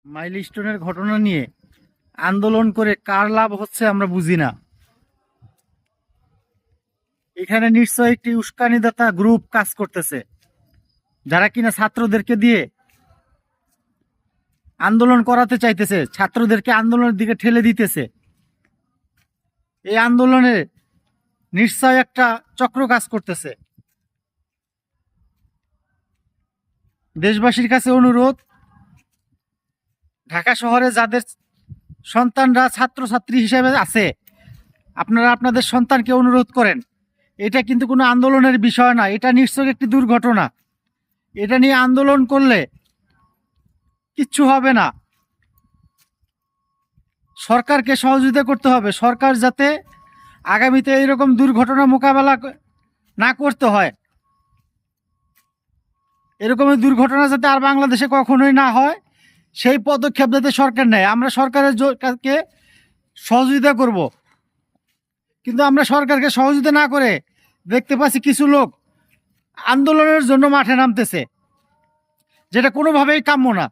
মাইলস্টোনের ঘটনা নিয়ে আন্দোলন করে কার লাভ হচ্ছে আমরা বুঝি না। এখানে নিশ্চয় একটি উস্কানিদাতা গ্রুপ কাজ করতেছে, যারা কিনা ছাত্রদেরকে দিয়ে আন্দোলন করাতে চাইতেছে, ছাত্রদেরকে আন্দোলনের দিকে ঠেলে দিতেছে। এই আন্দোলনে নিশ্চয় একটা চক্র কাজ করতেছে। দেশবাসীর কাছে অনুরোধ, ঢাকা শহরে যাদের সন্তানরা ছাত্রছাত্রী হিসেবে আছে, আপনারা আপনাদের সন্তানকে অনুরোধ করেন। এটা কিন্তু কোনো আন্দোলনের বিষয় না, এটা নিশ্চয়ই একটি দুর্ঘটনা। এটা নিয়ে আন্দোলন করলে কিচ্ছু হবে না। সরকারকে সহযোগিতা করতে হবে, সরকার যাতে আগামীতে এইরকম দুর্ঘটনা মোকাবেলা না করতে হয়, এরকম দুর্ঘটনা যাতে আর বাংলাদেশে কখনোই না হয়, সেই পদক্ষেপ যাতে সরকার নেয়। আমরা সরকারের কাছে সহযোগিতা করব, কিন্তু আমরা সরকারকে সহযোগিতা না করে দেখতে পাচ্ছি কিছু লোক আন্দোলনের জন্য মাঠে নামতেছে, যেটা কোনোভাবেই কাম্য না।